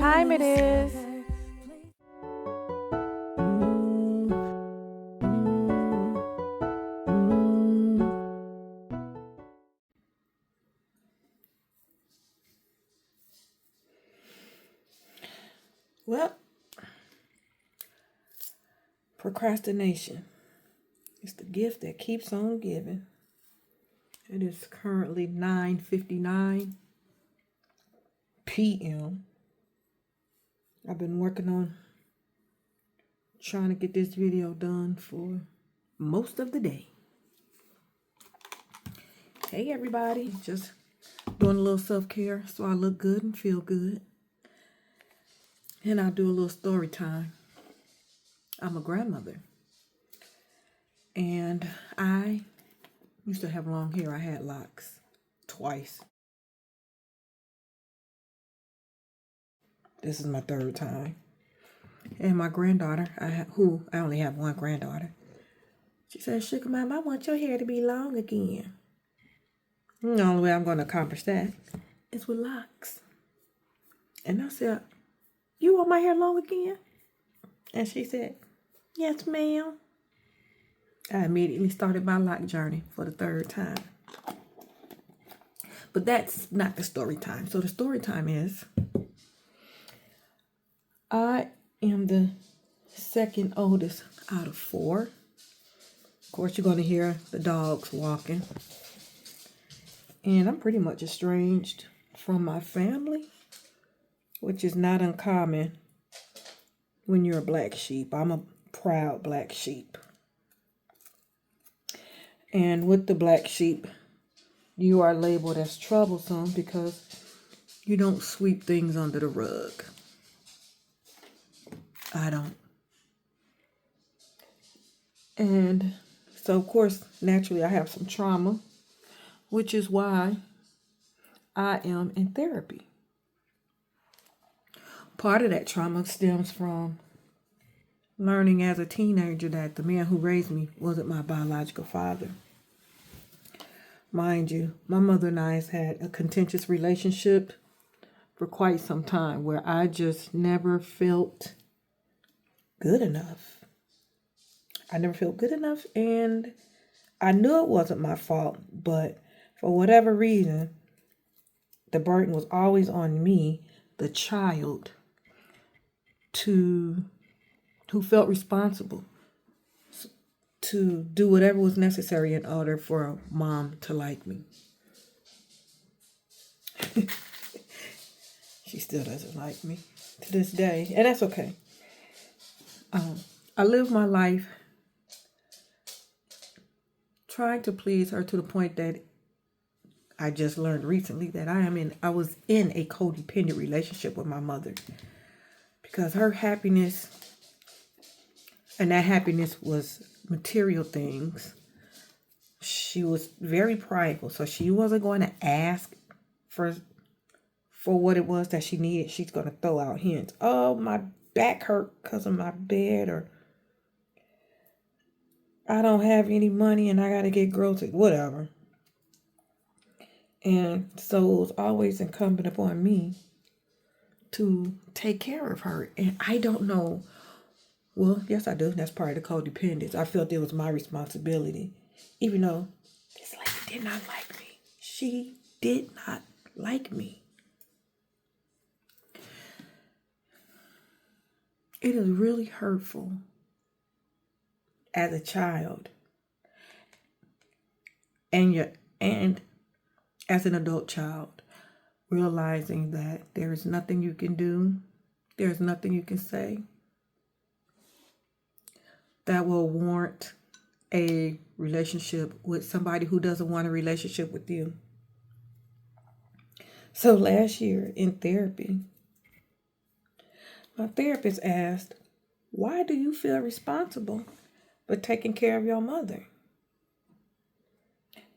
time it is. Well, procrastination is the gift that keeps on giving. It is currently 9:59 p.m. I've been working on trying to get this video done for most of the day. Hey everybody, just doing a little self-care so I look good and feel good. And I do a little story time. I'm a grandmother. And I used to have long hair. I had locks twice. This is my third time. And my granddaughter, I only have one granddaughter. She said, "Sugar Mom, I want your hair to be long again." And the only way I'm going to accomplish that is with locks. And I said, "You want my hair long again?" And she said, "Yes, ma'am." I immediately started my lock journey for the third time. But that's not the story time. So the story time is, I am the second oldest out of 4. Of course, you're going to hear the dogs walking. And I'm pretty much estranged from my family, which is not uncommon when you're a black sheep. I'm a proud black sheep. And with the black sheep, you are labeled as troublesome because you don't sweep things under the rug. I don't. And so, of course, naturally, I have some trauma, which is why I am in therapy. Part of that trauma stems from learning as a teenager that the man who raised me wasn't my biological father. Mind you, my mother and I has had a contentious relationship for quite some time where I just never felt good enough. I never felt good enough, and I knew it wasn't my fault, but for whatever reason, the burden was always on me, the child, who felt responsible to do whatever was necessary in order for mom to like me. She still doesn't like me to this day, and that's okay. I live my life trying to please her to the point that I just learned recently that I was in a codependent relationship with my mother because her happiness, and that happiness was material things. She was very prideful, so she wasn't going to ask for what it was that she needed. She's going to throw out hints. "Oh, my back hurt because of my bed," or "I don't have any money and I got to get groceries," whatever. And so it was always incumbent upon me to take care of her. And I don't know. Well, yes, I do. That's part of the codependence. I felt it was my responsibility, even though this lady did not like me. She did not like me. It is really hurtful as a child and as an adult child, realizing that there is nothing you can do, there's nothing you can say that will warrant a relationship with somebody who doesn't want a relationship with you. So last year in therapy, my therapist asked, "Why do you feel responsible for taking care of your mother?"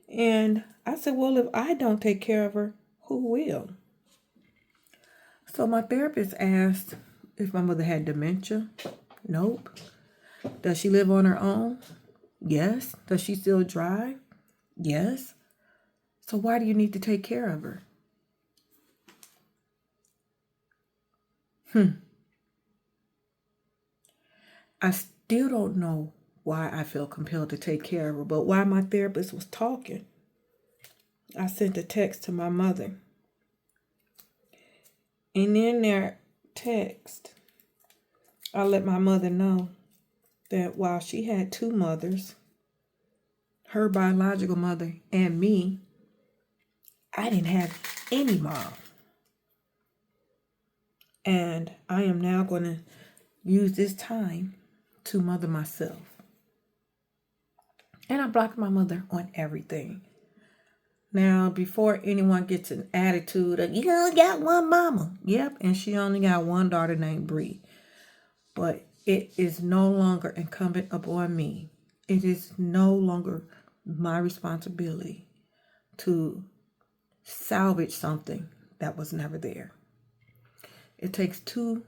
And I said, "Well, if I don't take care of her, who will?" So my therapist asked if my mother had dementia. Nope. Does she live on her own? Yes. Does she still drive? Yes. So why do you need to take care of her? I still don't know why I feel compelled to take care of her, but while my therapist was talking, I sent a text to my mother. And in their text, I let my mother know that while she had two mothers, her biological mother and me, I didn't have any mom. And I am now going to use this time to mother myself. And I blocked my mother on everything. Now, before anyone gets an attitude of, you only got one mama. Yep, and she only got one daughter named Bree. But it is no longer incumbent upon me. It is no longer my responsibility to salvage something that was never there. It takes two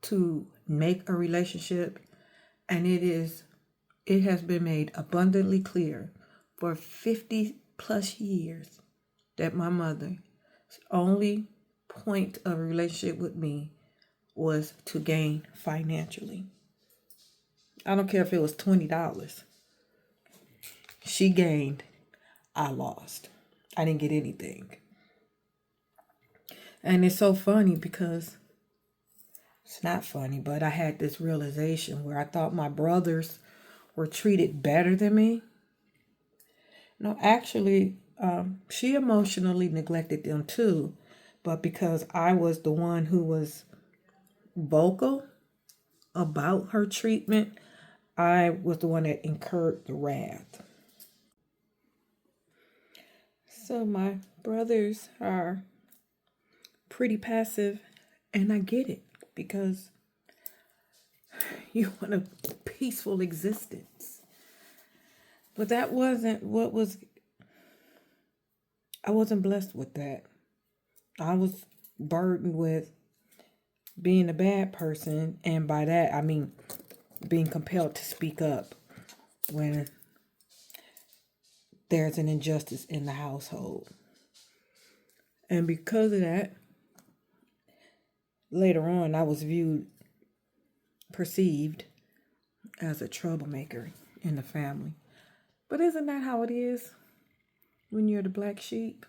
to make a relationship, and it has been made abundantly clear for 50 plus years that my mother's only point of a relationship with me was to gain financially. I don't care if it was $20. She gained, I lost. I didn't get anything. And it's so funny because it's not funny, but I had this realization where I thought my brothers were treated better than me. No, actually, she emotionally neglected them too. But because I was the one who was vocal about her treatment, I was the one that incurred the wrath. So my brothers are pretty passive, and I get it because you want a peaceful existence. But that wasn't what was, I wasn't blessed with that. I was burdened with being a bad person, and by that I mean being compelled to speak up when there's an injustice in the household. And because of that, later on I was perceived as a troublemaker in the family. But isn't that how it is when you're the black sheep?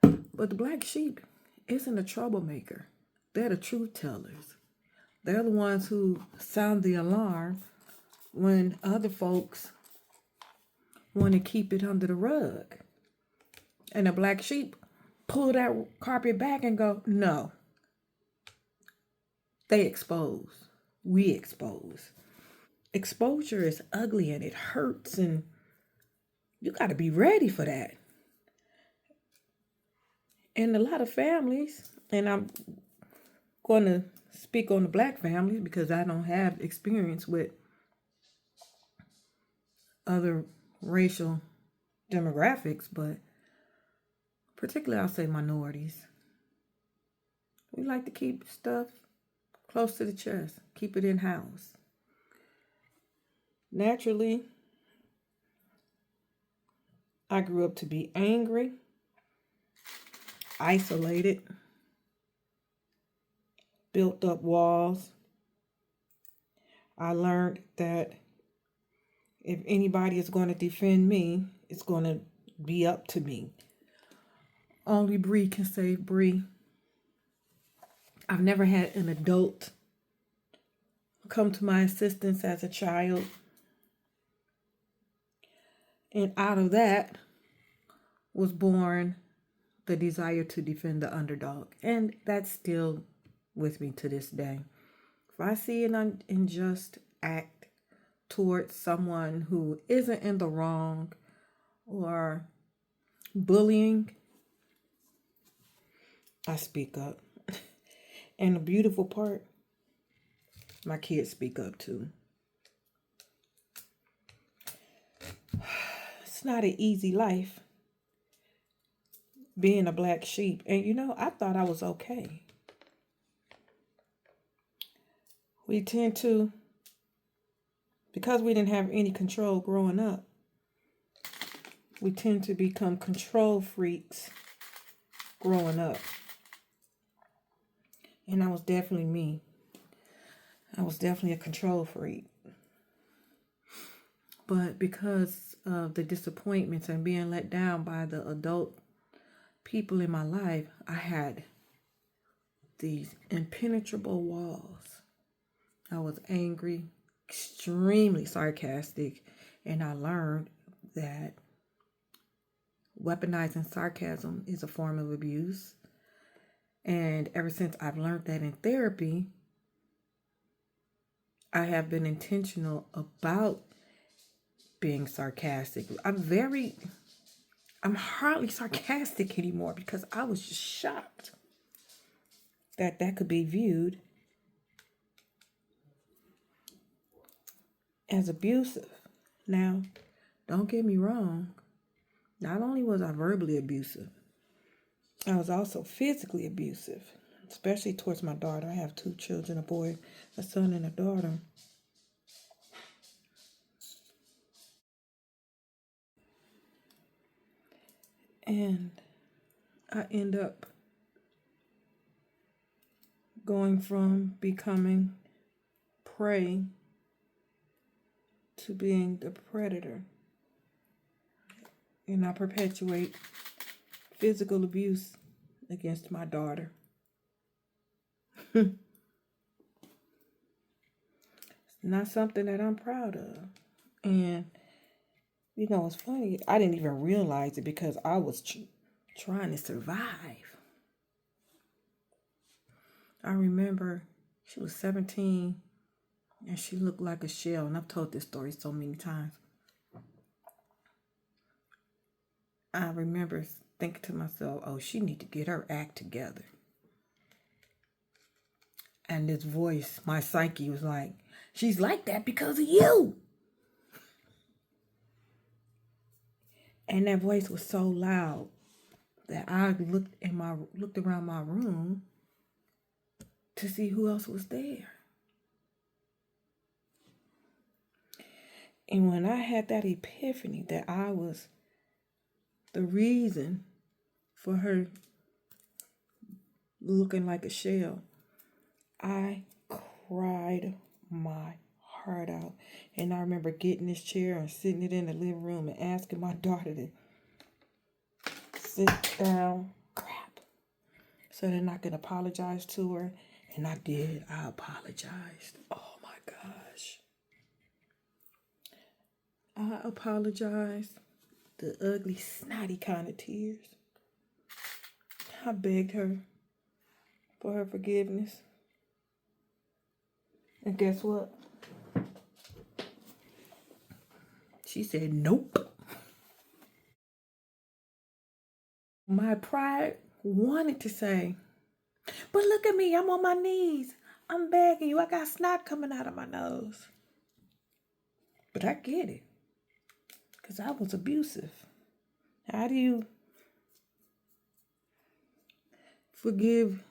But the black sheep isn't a troublemaker. They're the truth tellers. They're the ones who sound the alarm when other folks want to keep it under the rug. And the black sheep pull that carpet back and go, no. They expose. We expose. Exposure is ugly and it hurts, and you got to be ready for that. And a lot of families, and I'm going to speak on the black families because I don't have experience with other racial demographics, but particularly I'll say minorities. We like to keep stuff close to the chest, keep it in-house. Naturally, I grew up to be angry, isolated, built up walls. I learned that if anybody is going to defend me, it's going to be up to me. Only Bree can save Bree. I've never had an adult come to my assistance as a child. And out of that was born the desire to defend the underdog. And that's still with me to this day. If I see an unjust act towards someone who isn't in the wrong or bullying, I speak up. And the beautiful part, my kids speak up too. It's not an easy life being a black sheep. And I thought I was okay. We tend to, because we didn't have any control growing up, we tend to become control freaks growing up. And I was definitely me. I was definitely a control freak. But because of the disappointments and being let down by the adult people in my life, I had these impenetrable walls. I was angry, extremely sarcastic, and I learned that weaponizing sarcasm is a form of abuse. And ever since I've learned that in therapy, I have been intentional about being sarcastic. I'm hardly sarcastic anymore because I was just shocked that that could be viewed as abusive. Now, don't get me wrong. Not only was I verbally abusive, I was also physically abusive, especially towards my daughter. I have 2 children, a boy, a son, and a daughter. And I end up going from becoming prey to being the predator. And I perpetuate physical abuse against my daughter. It's not something that I'm proud of. And, you know, it's funny. I didn't even realize it because I was trying to survive. I remember she was 17 and she looked like a shell. And I've told this story so many times. I remember thinking to myself, oh, she need to get her act together. And this voice, my psyche was like, she's like that because of you. And that voice was so loud that I looked around my room to see who else was there. And when I had that epiphany that I was the reason for her looking like a shell, I cried my heart out. And I remember getting this chair and sitting it in the living room and asking my daughter to sit down, crap, so then I could apologize to her. And I did. I apologized. Oh my gosh. I apologized. The ugly, snotty kind of tears. I begged her for her forgiveness. And guess what? She said, nope. My pride wanted to say, but look at me, I'm on my knees. I'm begging you. I got snot coming out of my nose. But I get it. Because I was abusive. How do you forgive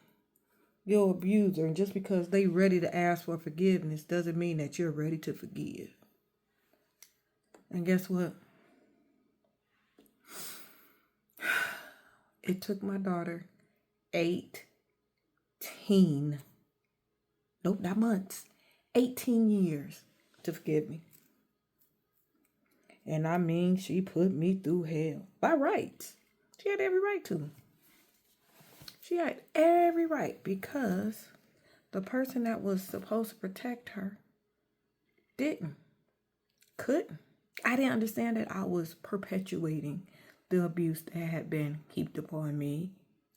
your abuser? And just because they ready to ask for forgiveness doesn't mean that you're ready to forgive. And guess what? It took my daughter 18, nope, not months, 18 years to forgive me. And I mean, she put me through hell. By rights. She had every right to. She had every right because the person that was supposed to protect her couldn't. I didn't understand that I was perpetuating the abuse that had been heaped upon me.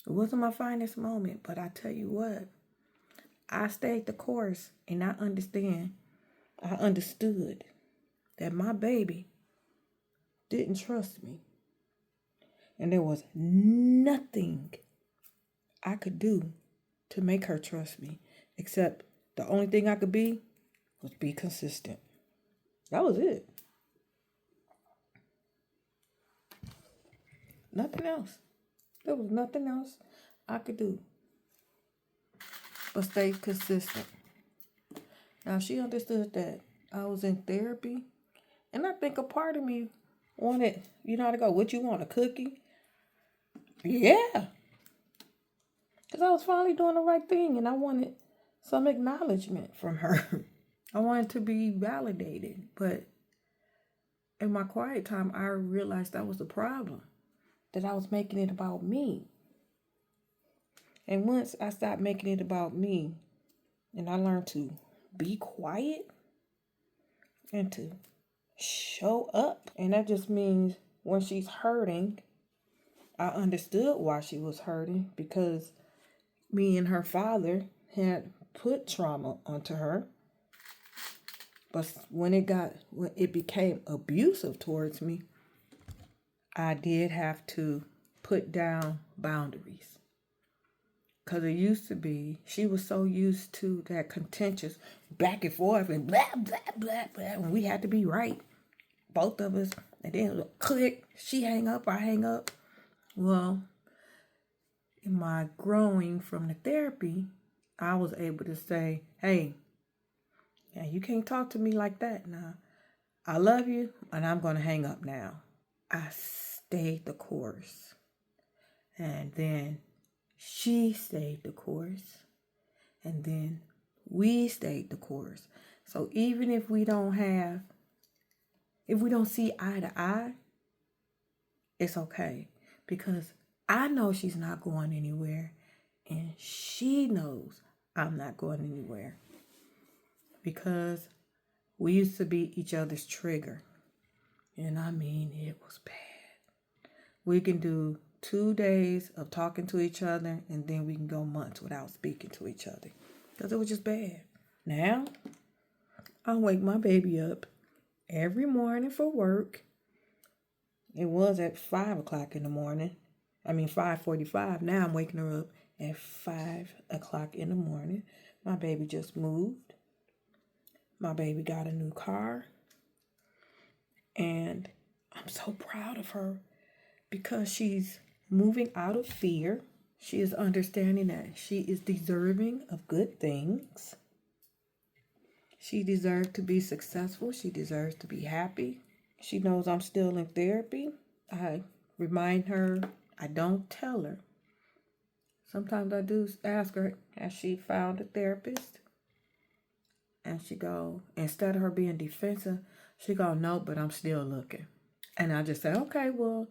It wasn't my finest moment, but I tell you what, I stayed the course and I understood that my baby didn't trust me. And there was nothing I could do to make her trust me, except the only thing I could be was be consistent. That was it. Nothing else. There was nothing else I could do but stay consistent. Now, she understood that I was in therapy, and I think a part of me wanted, you know how to go, what you want, a cookie? Yeah. Because I was finally doing the right thing and I wanted some acknowledgement from her. I wanted to be validated. But in my quiet time, I realized that was the problem, that I was making it about me. And once I stopped making it about me and I learned to be quiet and to show up, and that just means when she's hurting, I understood why she was hurting, because me and her father had put trauma onto her. But when it became abusive towards me, I did have to put down boundaries. Because it used to be, she was so used to that contentious back and forth and blah, blah, blah, blah. And we had to be right, both of us. And then it would click, she hang up, I hang up. Well, in my growing from the therapy, I was able to say, hey, yeah, you can't talk to me like that now. I love you, and I'm going to hang up now. I stayed the course. And then she stayed the course. And then we stayed the course. So even if we don't see eye to eye, it's okay. Because I know she's not going anywhere. And she knows I'm not going anywhere. Because we used to be each other's trigger. And I mean, it was bad. We can do 2 days of talking to each other, and then we can go months without speaking to each other. Because it was just bad. Now, I wake my baby up every morning for work. It was at 5 o'clock in the morning. 5:45. Now I'm waking her up at 5 o'clock in the morning. My baby just moved. My baby got a new car. And I'm so proud of her because she's moving out of fear. She is understanding that she is deserving of good things. She deserves to be successful. She deserves to be happy. She knows I'm still in therapy. I remind her, I don't tell her. Sometimes I do ask her, has she found a therapist? And she go, instead of her being defensive, she go, no, but I'm still looking. And I just say, okay, well,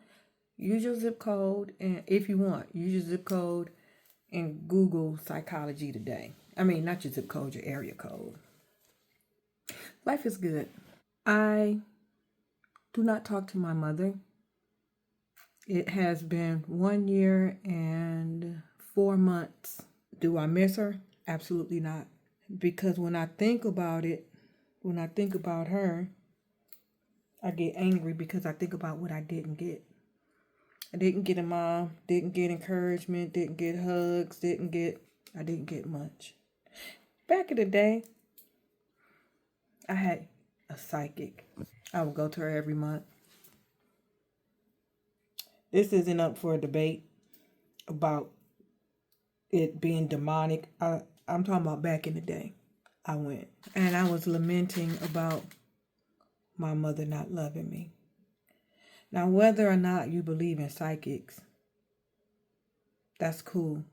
use your zip code. And if you want, use your zip code and Google psychology today. Not your zip code, your area code. Life is good. I do not talk to my mother. It has been 1 year and 4 months. Do I miss her? Absolutely not. Because when I think about it, when I think about her, I get angry because I think about what I didn't get. I didn't get a mom, didn't get encouragement, didn't get hugs, I didn't get much. Back in the day, I had a psychic. I would go to her every month. This isn't up for a debate about it being demonic. I'm talking about back in the day. I went. And I was lamenting about my mother not loving me. Now, whether or not you believe in psychics, that's cool.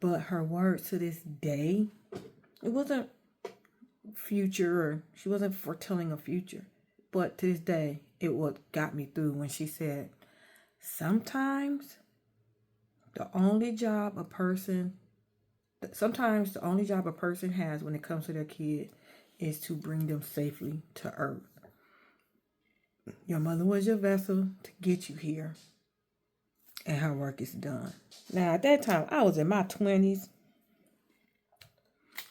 But her words to this day, it wasn't future, or she wasn't foretelling a future. But to this day, it what got me through when she said, sometimes the only job a person has when it comes to their kid is to bring them safely to earth. Your mother was your vessel to get you here, and her work is done. Now, at that time, I was in my 20s.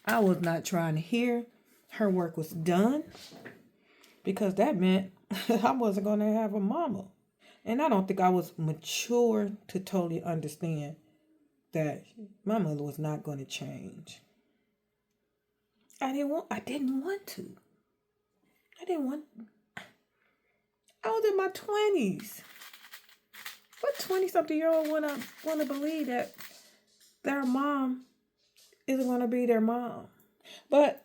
I was not trying to hear her work was done, because that meant I wasn't going to have a mama. And I don't think I was mature to totally understand that my mother was not going to change. I didn't want to. I was in my 20s. What 20-something-year-old want to believe that their mom isn't going to be their mom? But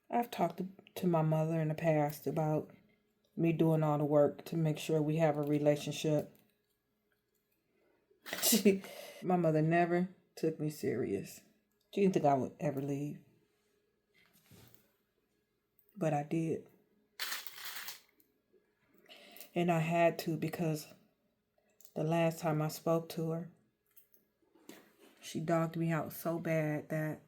I've talked to my mother in the past about me doing all the work to make sure we have a relationship. My mother never took me serious. She didn't think I would ever leave. But I did. And I had to, because the last time I spoke to her, she dogged me out so bad that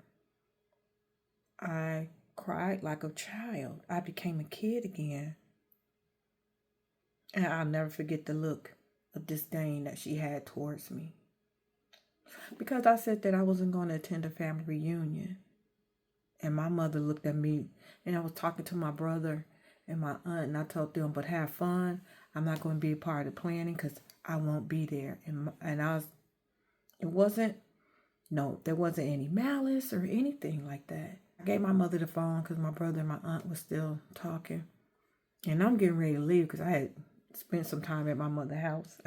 I cried like a child. I became a kid again. And I'll never forget the look of disdain that she had towards me. Because I said that I wasn't going to attend a family reunion. And my mother looked at me, and I was talking to my brother and my aunt, and I told them, but have fun. I'm not going to be a part of the planning because I won't be there. And there wasn't any malice or anything like that. I gave my mother the phone because my brother and my aunt was still talking. And I'm getting ready to leave because I had spent some time at my mother's house.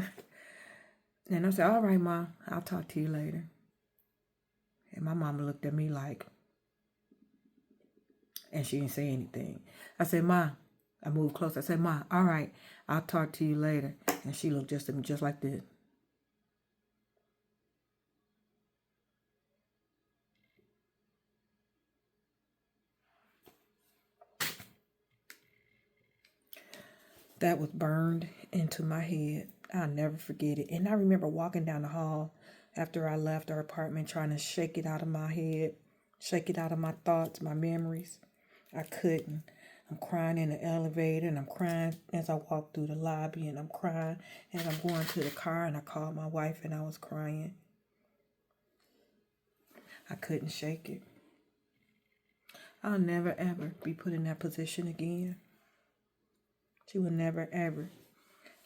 And I said, all right, Ma, I'll talk to you later. And my mama looked at me like, and she didn't say anything. I said, Ma, I moved close. I said, Ma, all right, I'll talk to you later. And she looked just at me just like this. That was burned into my head. I'll never forget it. And I remember walking down the hall after I left our apartment, trying to shake it out of my head, shake it out of my thoughts, my memories. I couldn't. I'm crying in the elevator, and I'm crying as I walk through the lobby, and I'm crying as I'm going to the car, and I called my wife, and I was crying. I couldn't shake it. I'll never, ever be put in that position again. She will never, ever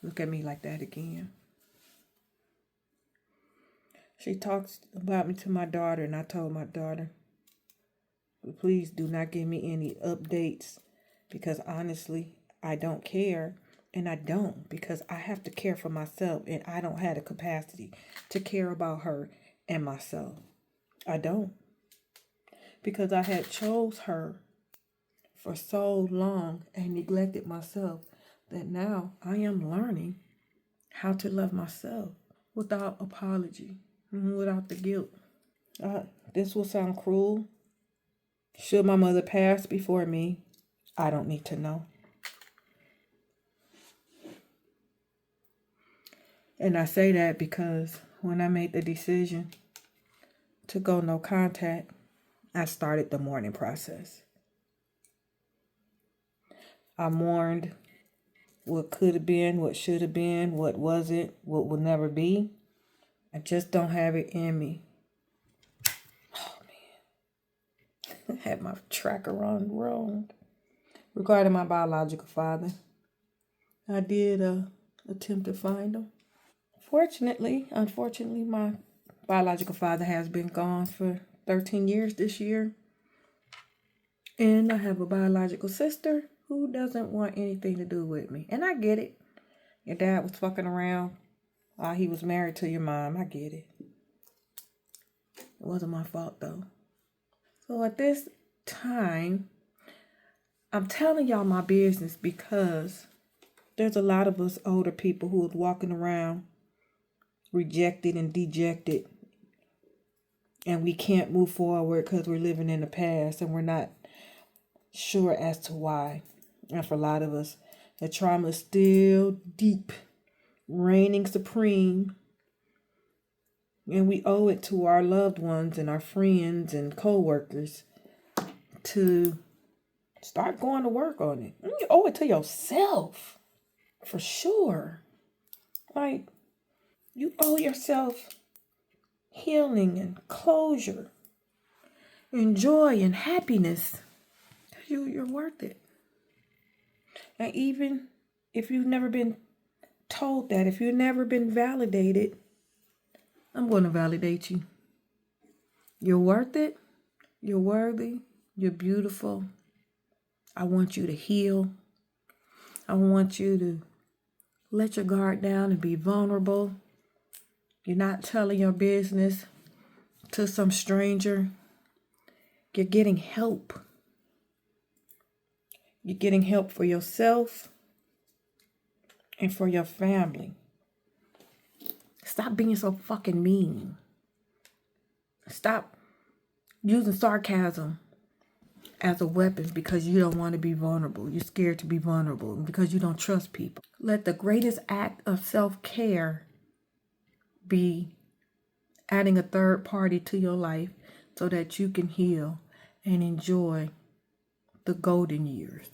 look at me like that again. She talks about me to my daughter, and I told my daughter, please do not give me any updates, because honestly, I don't care. And I don't, because I have to care for myself, and I don't have the capacity to care about her and myself. I don't. Because I had chose her for so long and neglected myself that now I am learning how to love myself without apology, without the guilt. This will sound cruel. Should my mother pass before me, I don't need to know. And I say that because when I made the decision to go no contact, I started the mourning process. I mourned what could have been, what should have been, what wasn't, what will never be. I just don't have it in me. Oh, man. I had my tracker on wrong. Regarding my biological father, I did attempt to find him. Unfortunately, my biological father has been gone for 13 years this year. And I have a biological sister who doesn't want anything to do with me. And I get it. Your dad was fucking around while he was married to your mom. I get it. It wasn't my fault, though. So at this time, I'm telling y'all my business because there's a lot of us older people who are walking around rejected and dejected. And we can't move forward because we're living in the past and we're not sure as to why. And for a lot of us, the trauma is still deep, reigning supreme. And we owe it to our loved ones and our friends and co-workers to start going to work on it. And you owe it to yourself, for sure. Like, you owe yourself healing and closure and joy and happiness. You're worth it. And even if you've never been told that, if you've never been validated, I'm going to validate you. You're worth it. You're worthy. You're beautiful. I want you to heal. I want you to let your guard down and be vulnerable. You're not telling your business to some stranger. You're getting help. You're getting help for yourself and for your family. Stop being so fucking mean. Stop using sarcasm as a weapon because you don't want to be vulnerable. You're scared to be vulnerable because you don't trust people. Let the greatest act of self-care be adding a third party to your life so that you can heal and enjoy the golden years.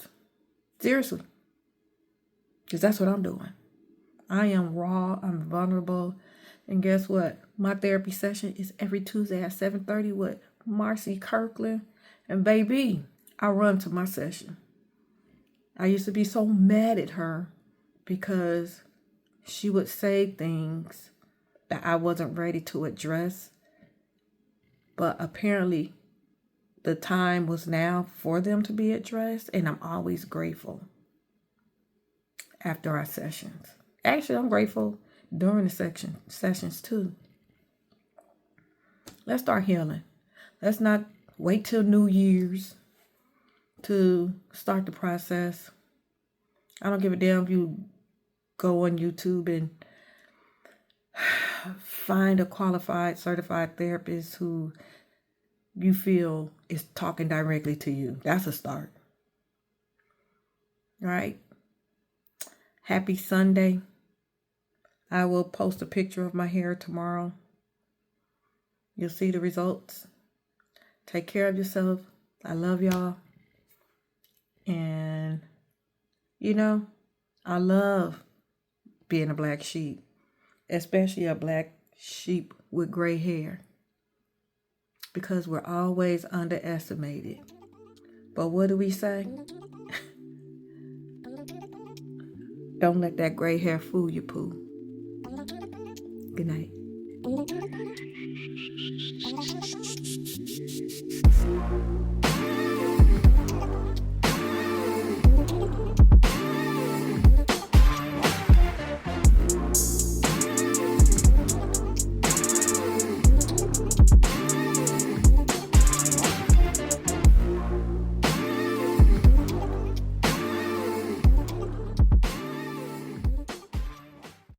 Seriously. Because that's what I'm doing. I am raw, I'm vulnerable. And guess what? My therapy session is every Tuesday at 7:30 with Marcy Kirkland. And baby, I run to my session. I used to be so mad at her because she would say things that I wasn't ready to address. But apparently the time was now for them to be addressed, and I'm always grateful after our sessions. Actually, I'm grateful during the sessions too. Let's start healing. Let's not wait till New Year's to start the process. I don't give a damn if you go on YouTube and find a qualified, certified therapist who you feel is talking directly to you. That's a start. All right? Happy Sunday. I will post a picture of my hair tomorrow. You'll see the results. Take care of yourself. I love y'all. And, I love being a black sheep, especially a black sheep with gray hair, because we're always underestimated. But what do we say? Don't let that gray hair fool you, Pooh. Good night.